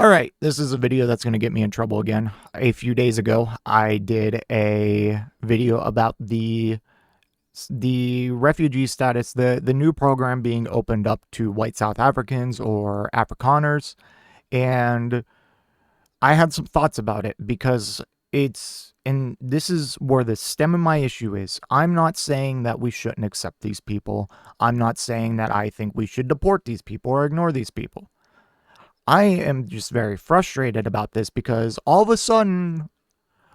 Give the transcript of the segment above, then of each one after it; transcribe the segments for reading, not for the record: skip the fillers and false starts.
All right, this is a video that's going to get me in trouble again. A few days ago, I did a video about the refugee status, the new program being opened up to white South Africans or Afrikaners, and I had some thoughts about it because and this is where the stem of my issue is. I'm not saying that we shouldn't accept these people. I'm not saying that I think we should deport these people or ignore these people. I am just very frustrated about this because all of a sudden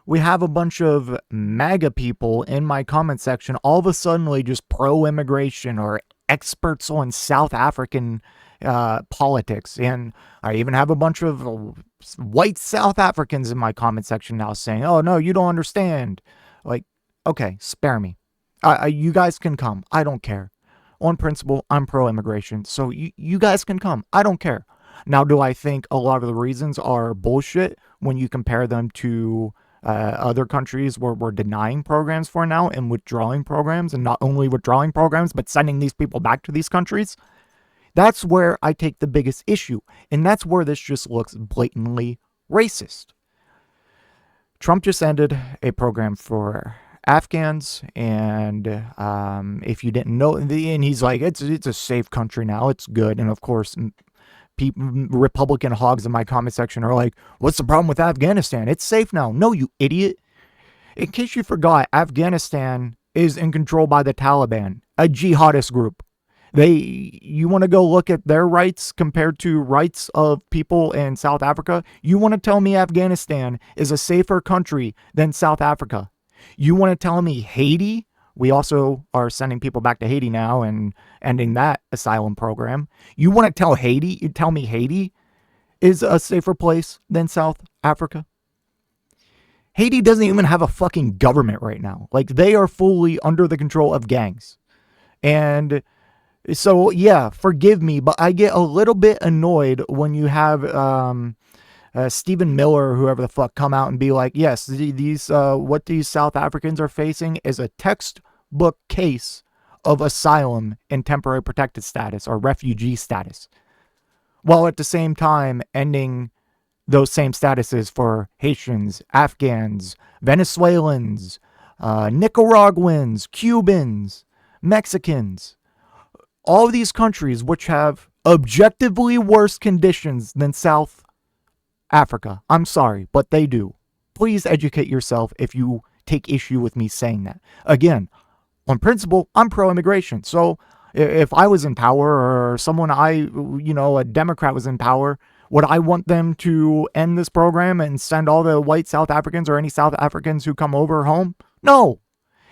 we have a bunch of MAGA people in my comment section all of a sudden just pro-immigration or experts on South African politics. And I even have a bunch of white South Africans in my comment section now saying, oh, no, you don't understand. Like, okay, spare me. You guys can come. I don't care. On principle, I'm pro-immigration. So you guys can come. I don't care. Now, do I think a lot of the reasons are bullshit when you compare them to other countries where we're denying programs for now and withdrawing programs, and not only withdrawing programs, but sending these people back to these countries? That's where I take the biggest issue, and that's where this just looks blatantly racist. Trump just ended a program for Afghans, and if you didn't know, and he's like, it's a safe country now, it's good, and of course, Republican hogs in my comment section are like, what's the problem with Afghanistan? It's safe now. No, you idiot. In case you forgot, Afghanistan is in control by the Taliban, a jihadist group. You want to go look at their rights compared to rights of people in South Africa? You want to tell me Afghanistan is a safer country than South Africa? You want to tell me Haiti? We also are sending people back to Haiti now and ending that asylum program. You want to tell me Haiti is a safer place than South Africa? Haiti doesn't even have a fucking government right now. Like, they are fully under the control of gangs. And so, yeah, forgive me, but I get a little bit annoyed when you have Stephen Miller, or whoever the fuck, come out and be like, yes, what these South Africans are facing is a textbook case of asylum and temporary protected status or refugee status, while at the same time ending those same statuses for Haitians, Afghans, Venezuelans, Nicaraguans, Cubans, Mexicans, all of these countries which have objectively worse conditions than South Africa. I'm sorry, but they do. Please educate yourself if you take issue with me saying that. Again, on principle, I'm pro-immigration. So if I was in power, or someone a Democrat was in power, would I want them to end this program and send all the white South Africans or any South Africans who come over home? No.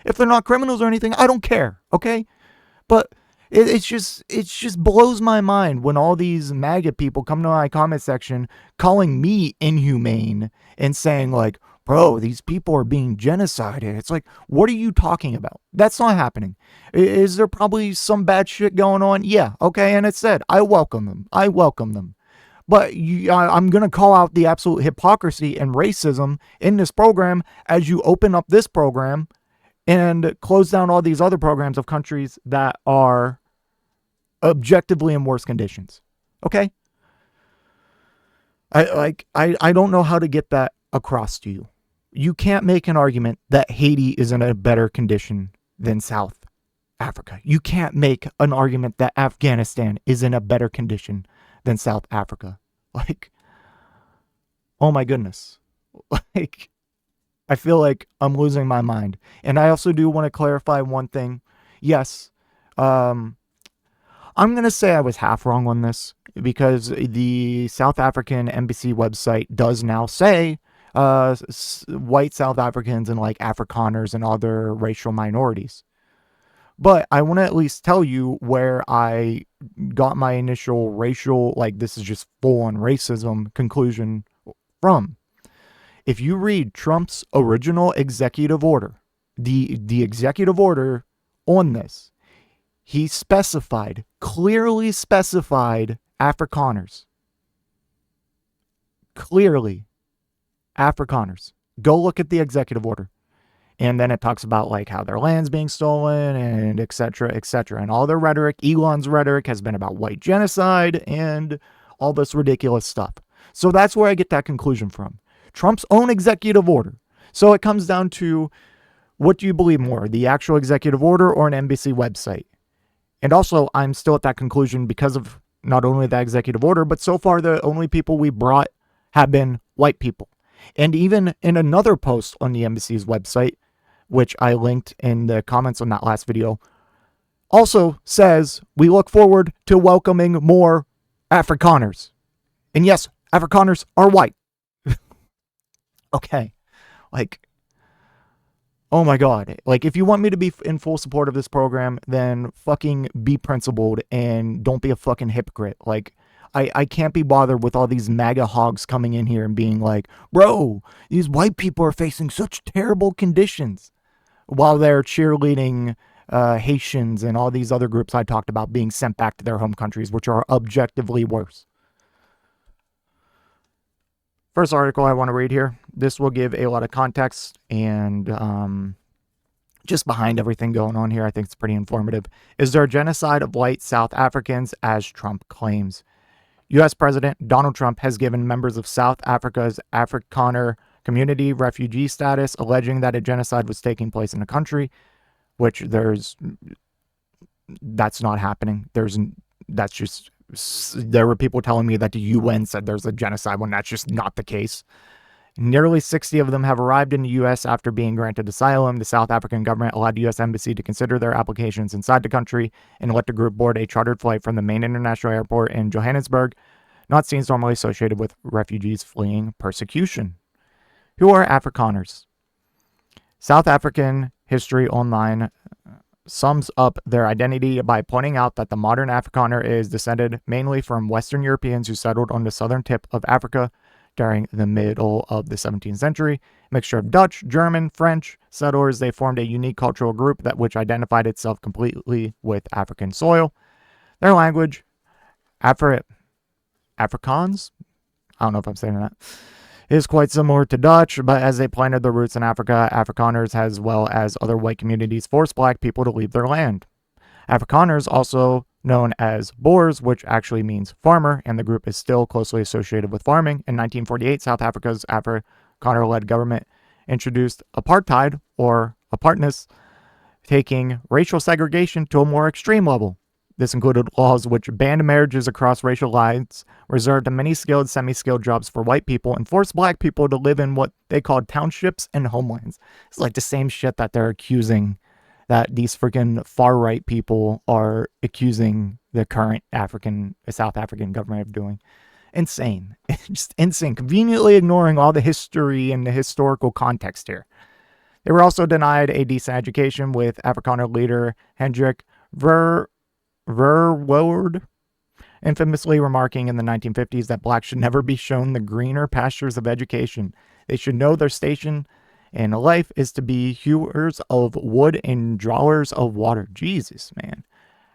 If they're not criminals or anything, I don't care. Okay? But it just blows my mind when all these MAGA people come to my comment section calling me inhumane and saying like, bro, these people are being genocided. It's like, what are you talking about? That's not happening. Is there probably some bad shit going on? Yeah, okay, and it said, I welcome them. But I'm going to call out the absolute hypocrisy and racism in this program as you open up this program and close down all these other programs of countries that are objectively in worse conditions. Okay? I don't know how to get that across to you. You can't make an argument that Haiti is in a better condition than South Africa. You can't make an argument that Afghanistan is in a better condition than South Africa. Like, oh my goodness. Like, I feel like I'm losing my mind. And I also do want to clarify one thing. Yes, I'm going to say I was half wrong on this because the South African embassy website does now say white South Africans and like Afrikaners and other racial minorities. But I want to at least tell you where I got my initial racial, like this is just full-on racism conclusion from. If you read Trump's original executive order, the executive order on this, he clearly specified Afrikaners. Clearly, Afrikaners. Go look at the executive order. And then it talks about like how their land's being stolen and et cetera, et cetera. And all their rhetoric, Elon's rhetoric has been about white genocide and all this ridiculous stuff. So that's where I get that conclusion from. Trump's own executive order. So it comes down to, what do you believe more, the actual executive order or an embassy website? And also, I'm still at that conclusion because of not only the executive order, but so far the only people we brought have been white people. And even in another post on the embassy's website, which I linked in the comments on that last video, also says, we look forward to welcoming more Afrikaners. And yes, Afrikaners are white. Okay. Like, oh my God. Like, if you want me to be in full support of this program, then fucking be principled and don't be a fucking hypocrite. Like, I can't be bothered with all these MAGA hogs coming in here and being like, bro, these white people are facing such terrible conditions, while they're cheerleading Haitians and all these other groups I talked about being sent back to their home countries, which are objectively worse. First article I want to read here. This will give a lot of context and just behind everything going on here. I think it's pretty informative. Is there a genocide of white South Africans, as Trump claims? U.S. President Donald Trump has given members of South Africa's Afrikaner community refugee status, alleging that a genocide was taking place in the country, which that's not happening. There were people telling me that the UN said there's a genocide when that's just not the case. Nearly 60 of them have arrived in the U.S. after being granted asylum. The South African government allowed the U.S. Embassy to consider their applications inside the country and let the group board a chartered flight from the main international airport in Johannesburg, not scenes normally associated with refugees fleeing persecution. Who are Afrikaners? South African History Online sums up their identity by pointing out that the modern Afrikaner is descended mainly from Western Europeans who settled on the southern tip of Africa during the middle of the 17th century. A mixture of Dutch, German, French settlers, they formed a unique cultural group which identified itself completely with African soil. Their language, Afrikaans, I don't know if I'm saying that, is quite similar to Dutch, but as they planted their roots in Africa, Afrikaners, as well as other white communities, forced black people to leave their land. Afrikaners, also known as Boers, which actually means farmer, and the group is still closely associated with farming. In 1948, South Africa's Afrikaner-led government introduced apartheid, or apartness, taking racial segregation to a more extreme level. This included laws which banned marriages across racial lines, reserved many skilled, semi-skilled jobs for white people, and forced black people to live in what they called townships and homelands. It's like the same shit that they're accusing, that these freaking far-right people are accusing the current South African government of doing. Insane. Just insane. Conveniently ignoring all the history and the historical context here. They were also denied a decent education, with Afrikaner leader Hendrik Verwoerd infamously remarking in the 1950s that blacks should never be shown the greener pastures of education. They should know their station in life is to be hewers of wood and drawers of water. Jesus, man.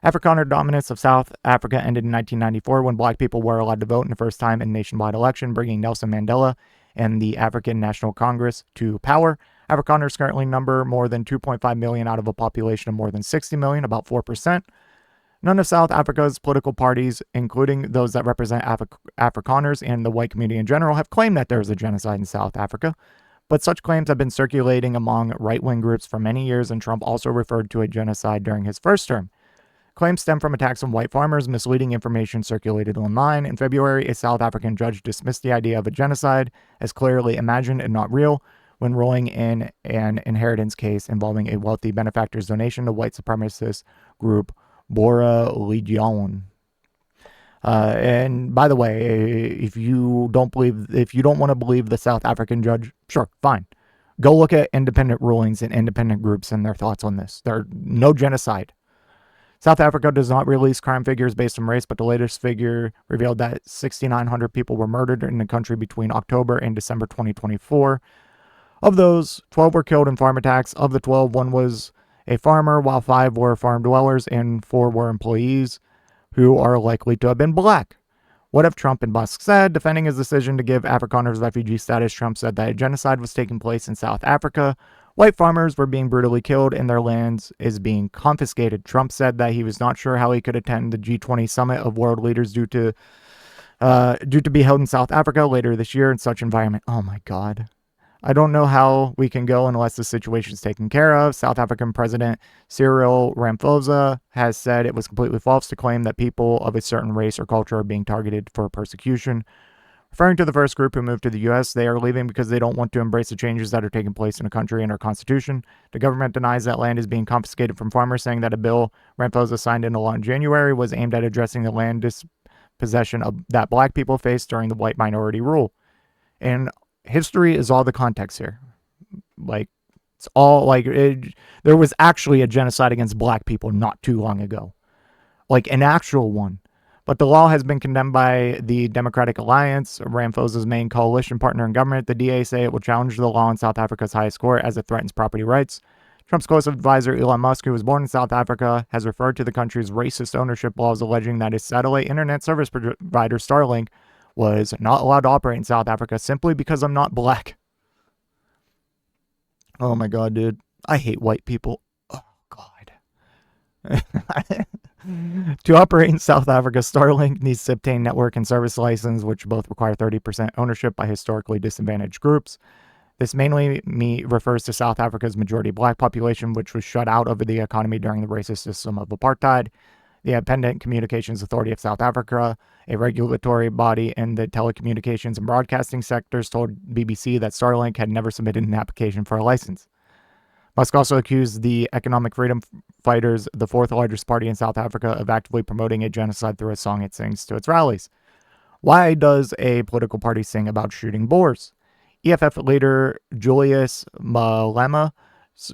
Afrikaner dominance of South Africa ended in 1994 when black people were allowed to vote in the first time in nationwide election, bringing Nelson Mandela and the African National Congress to power. Afrikaners currently number more than 2.5 million out of a population of more than 60 million, about 4%. None of South Africa's political parties, including those that represent Afrikaners and the white community in general, have claimed that there is a genocide in South Africa. But such claims have been circulating among right-wing groups for many years, and Trump also referred to a genocide during his first term. Claims stem from attacks on white farmers, misleading information circulated online. In February, a South African judge dismissed the idea of a genocide as clearly imagined and not real when ruling in an inheritance case involving a wealthy benefactor's donation to white supremacist group Bora Legion. And by the way, if you don't want to believe the South African judge, sure, fine. Go look at independent rulings and independent groups and their thoughts on this. There are no genocide. South Africa does not release crime figures based on race, but the latest figure revealed that 6,900 people were murdered in the country between October and December 2024. Of those, 12 were killed in farm attacks. Of the 12, one was a farmer, while 5 were farm dwellers and 4 were employees who are likely to have been black. What have Trump and Musk said? Defending his decision to give Afrikaners refugee status, Trump said that a genocide was taking place in South Africa. White farmers were being brutally killed and their lands is being confiscated. Trump said that he was not sure how he could attend the G20 summit of world leaders due to due to be held in South Africa later this year in such environment. Oh my God. I don't know how we can go unless the situation is taken care of. South African President Cyril Ramaphosa has said it was completely false to claim that people of a certain race or culture are being targeted for persecution. Referring to the first group who moved to the U.S., they are leaving because they don't want to embrace the changes that are taking place in the country and our constitution. The government denies that land is being confiscated from farmers, saying that a bill Ramaphosa signed into law in January was aimed at addressing the land dispossession that black people faced during the white minority rule. And history is all the context here. Like, it's all like there was actually a genocide against black people not too long ago, like an actual one. But the law has been condemned by the Democratic Alliance, Ramaphosa's main coalition partner in government. The DA say it will challenge the law in South Africa's highest court as it threatens property rights. Trump's close advisor, Elon Musk, who was born in South Africa, has referred to the country's racist ownership laws, alleging that his satellite internet service provider, Starlink, was not allowed to operate in South Africa simply because I'm not black. Oh my God, dude. I hate white people. Oh, God. To operate in South Africa, Starlink needs to obtain network and service license, which both require 30% ownership by historically disadvantaged groups. This mainly refers to South Africa's majority black population, which was shut out of the economy during the racist system of apartheid. The Independent Communications Authority of South Africa, a regulatory body in the telecommunications and broadcasting sectors, told BBC that Starlink had never submitted an application for a license. Musk also accused the Economic Freedom Fighters, the fourth largest party in South Africa, of actively promoting a genocide through a song it sings to its rallies. Why does a political party sing about shooting boars? EFF leader Julius Malema's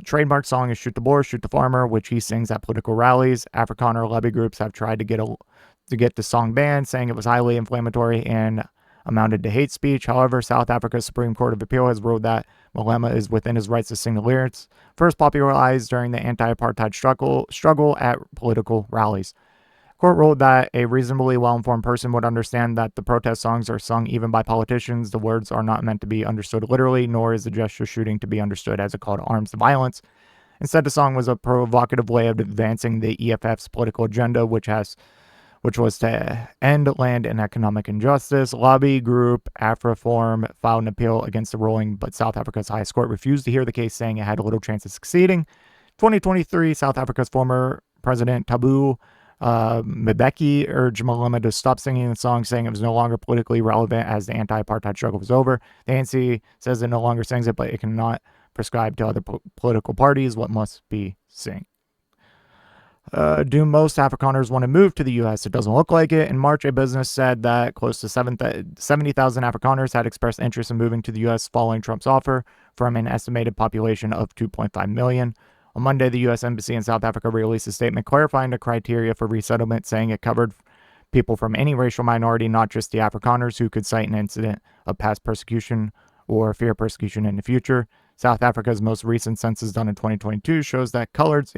trademark song is Shoot the Boar, Shoot the Farmer, which he sings at political rallies. Afrikaner lobby groups have tried to get the song banned, saying it was highly inflammatory and amounted to hate speech. However, South Africa's Supreme Court of Appeal has ruled that Malema is within his rights to sing the lyrics, first popularized during the anti-apartheid struggle at political rallies. Court ruled that a reasonably well-informed person would understand that the protest songs are sung even by politicians. The words are not meant to be understood literally, nor is the gesture shooting to be understood as a call to arms to violence. Instead, the song was a provocative way of advancing the EFF's political agenda, which was to end land and economic injustice. Lobby group AfriForum filed an appeal against the ruling, but South Africa's highest court refused to hear the case, saying it had little chance of succeeding. 2023, South Africa's former president Thabo Mbeki urged Malema to stop singing the song, saying it was no longer politically relevant as the anti-apartheid struggle was over. The ANC says it no longer sings it, but it cannot prescribe to other political parties what must be sung. Do most Afrikaners want to move to the U.S.? It doesn't look like it. In March, a business said that close to 70,000 Afrikaners had expressed interest in moving to the U.S. following Trump's offer from an estimated population of 2.5 million. On Monday, the U.S. Embassy in South Africa released a statement clarifying the criteria for resettlement, saying it covered people from any racial minority, not just the Afrikaners, who could cite an incident of past persecution or fear persecution in the future. South Africa's most recent census, done in 2022, shows that coloreds,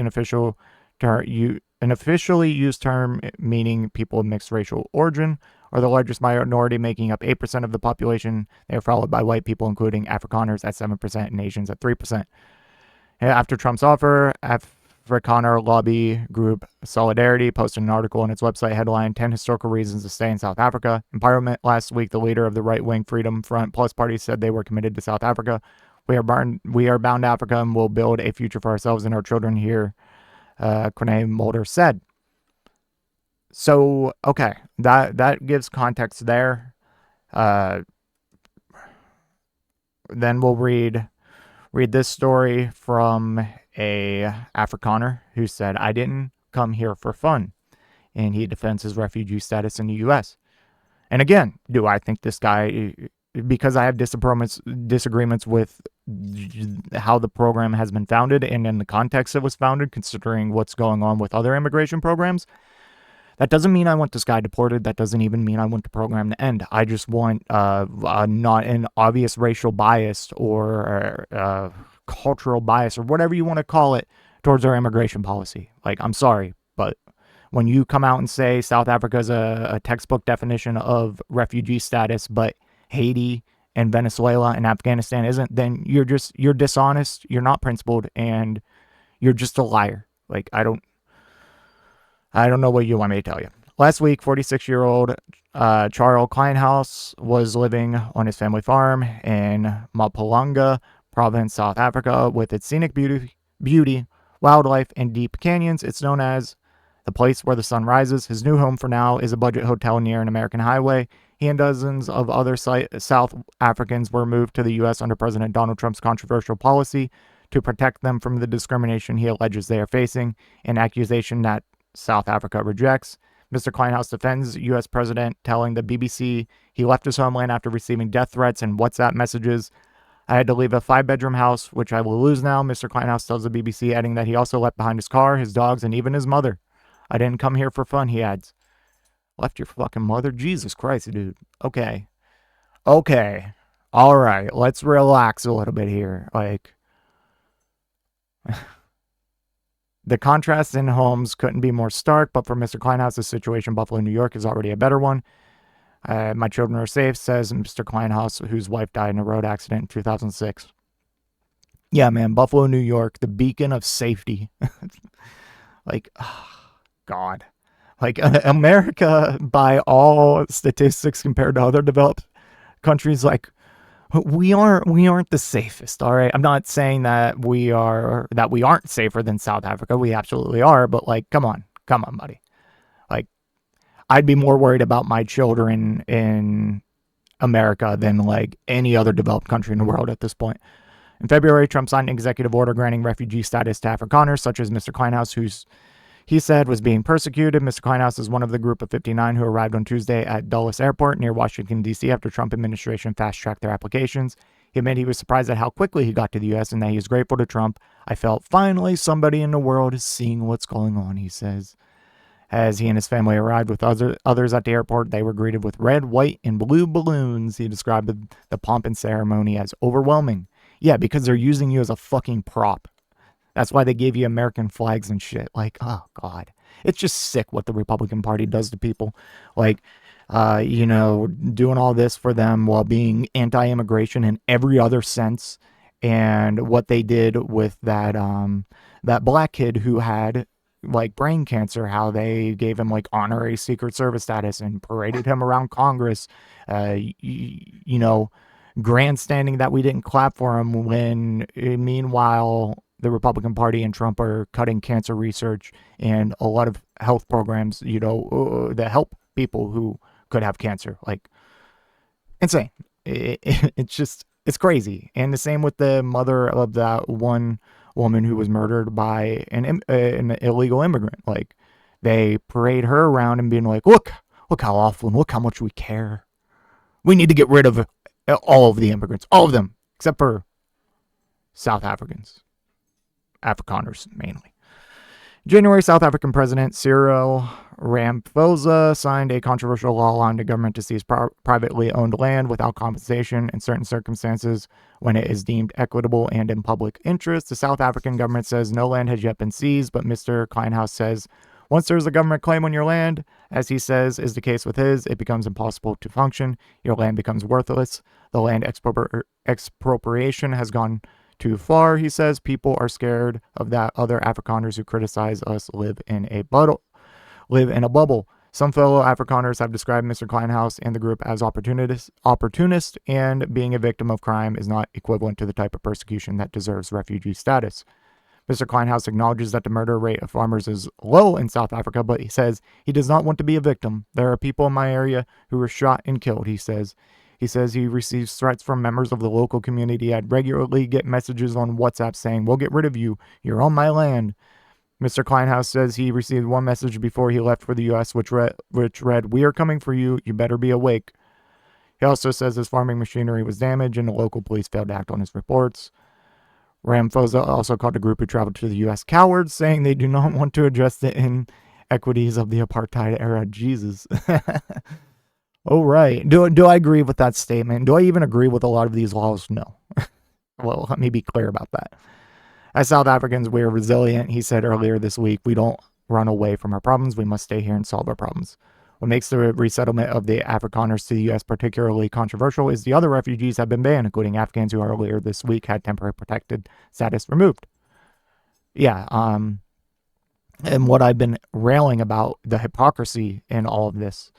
an officially used term meaning people of mixed racial origin, are the largest minority, making up 8% of the population. They are followed by white people, including Afrikaners at 7% and Asians at 3%. After Trump's offer, Afrikaner lobby group Solidarity posted an article on its website headline 10 Historical Reasons to Stay in South Africa. In Parliament last week, the leader of the right-wing Freedom Front Plus party said they were committed to South Africa. We are bound to Africa and will build a future for ourselves and our children here, Corne Mulder said. So, okay, that gives context there. Then we'll read this story from a Afrikaner who said, I didn't come here for fun. And he defends his refugee status in the U.S. And again, do I think this guy, because I have disagreements with how the program has been founded and in the context it was founded, considering what's going on with other immigration programs, that doesn't mean I want this guy deported. That doesn't even mean I want the program to end. I just want not an obvious racial bias or cultural bias or whatever you want to call it towards our immigration policy. Like, I'm sorry, but when you come out and say South Africa is a textbook definition of refugee status, but Haiti and Venezuela and Afghanistan isn't, then you're dishonest, you're not principled, and you're just a liar. Like, I don't know what you want me to tell you. Last week, 46-year-old Charl Kleinhaus was living on his family farm in Mpumalanga province, South Africa, with its scenic beauty, wildlife, and deep canyons. It's known as the place where the sun rises. His new home for now is a budget hotel near an American highway. He and dozens of other South Africans were moved to the U.S. under President Donald Trump's controversial policy to protect them from the discrimination he alleges they are facing, an accusation that South Africa rejects. Mr. Kleinhaus defends U.S. President, telling the BBC he left his homeland after receiving death threats and WhatsApp messages. I had to leave a 5-bedroom house, which I will lose now, Mr. Kleinhaus tells the BBC, adding that he also left behind his car, his dogs, and even his mother. I didn't come here for fun, he adds. Left your fucking mother? Jesus Christ, dude. Okay. All right, let's relax a little bit here. Like, the contrast in homes couldn't be more stark, but for Mr. Kleinhaus' situation, Buffalo, New York is already a better one. My children are safe, says Mr. Kleinhaus, whose wife died in a road accident in 2006. Yeah, man, Buffalo, New York, the beacon of safety. Like, oh, God. Like, America, by all statistics compared to other developed countries, like, we aren't the safest, all right? I'm not saying that we aren't safer than South Africa. We absolutely are, but like, come on, buddy. Like, I'd be more worried about my children in America than like any other developed country in the world at this point. In February, Trump signed an executive order granting refugee status to Afrikaners, such as Mr. Kleinhaus, who's he said was being persecuted. Mr. Kleinhaus is one of the group of 59 who arrived on Tuesday at Dulles Airport near Washington, D.C. after Trump administration fast-tracked their applications. He admitted he was surprised at how quickly he got to the U.S. and that he is grateful to Trump. I felt finally somebody in the world is seeing what's going on, he says. As he and his family arrived with others at the airport, they were greeted with red, white, and blue balloons. He described the pomp and ceremony as overwhelming. Yeah, because they're using you as a fucking prop. That's why they gave you American flags and shit. Like, oh, God. It's just sick what the Republican Party does to people. Like, doing all this for them while being anti-immigration in every other sense. And what they did with that black kid who had, like, brain cancer, how they gave him, like, honorary Secret Service status and paraded him around Congress, grandstanding that we didn't clap for him when, meanwhile, the Republican Party and Trump are cutting cancer research and a lot of health programs, that help people who could have cancer. Like, insane. It's crazy. And the same with the mother of that one woman who was murdered by an illegal immigrant. Like, they parade her around and being like, look how awful and look how much we care. We need to get rid of all of the immigrants, all of them, except for South Africans. Afrikaners, mainly. January, South African President Cyril Ramaphosa signed a controversial law allowing the government to seize privately owned land without compensation in certain circumstances when it is deemed equitable and in public interest. The South African government says no land has yet been seized, but Mr. Kleinhaus says once there's a government claim on your land, as he says is the case with his, it becomes impossible to function. Your land becomes worthless. The land expropriation has gone too far, he says. People are scared of that. Other Afrikaners who criticize us live in a bubble. Some fellow Afrikaners have described Mr. Kleinhaus and the group as opportunist, and being a victim of crime is not equivalent to the type of persecution that deserves refugee status. Mr. Kleinhaus acknowledges that the murder rate of farmers is low in South Africa, but he says he does not want to be a victim. There are people in my area who were shot and killed, he says. He says he receives threats from members of the local community. I'd regularly get messages on WhatsApp saying, we'll get rid of you. You're on my land. Mr. Kleinhaus says he received one message before he left for the U.S., which read, we are coming for you. You better be awake. He also says his farming machinery was damaged and the local police failed to act on his reports. Ramaphosa also called a group who traveled to the U.S. cowards, saying they do not want to address the inequities of the apartheid era. Jesus. Oh, right. Do I agree with that statement? Do I even agree with a lot of these laws? No. Well, let me be clear about that. As South Africans, we are resilient. He said earlier this week, we don't run away from our problems. We must stay here and solve our problems. What makes the resettlement of the Afrikaners to the U.S. particularly controversial is the other refugees have been banned, including Afghans who earlier this week had temporary protected status removed. Yeah, and what I've been railing about, the hypocrisy in all of this.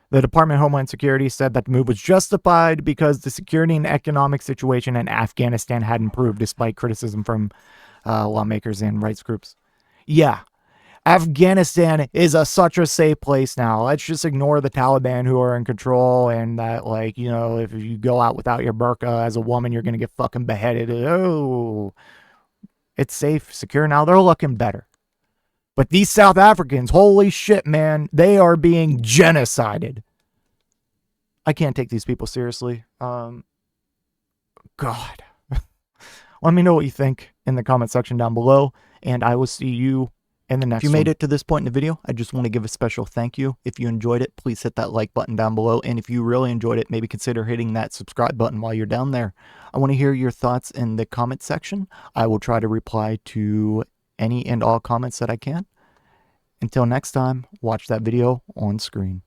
The Department of Homeland Security said that the move was justified because the security and economic situation in Afghanistan had improved despite criticism from lawmakers and rights groups. Yeah, Afghanistan is such a safe place now. Let's just ignore the Taliban who are in control and that, like, you know, if you go out without your burqa as a woman, you're going to get fucking beheaded. Oh, it's safe, secure now. They're looking better. But these South Africans, holy shit, man, they are being genocided. I can't take these people seriously. God. Let me know what you think in the comment section down below, and I will see you in the next one. If you made it to this point in the video, I just want to give a special thank you. If you enjoyed it, please hit that like button down below, and if you really enjoyed it, maybe consider hitting that subscribe button while you're down there. I want to hear your thoughts in the comment section. I will try to reply to any and all comments that I can. Until next time, watch that video on screen.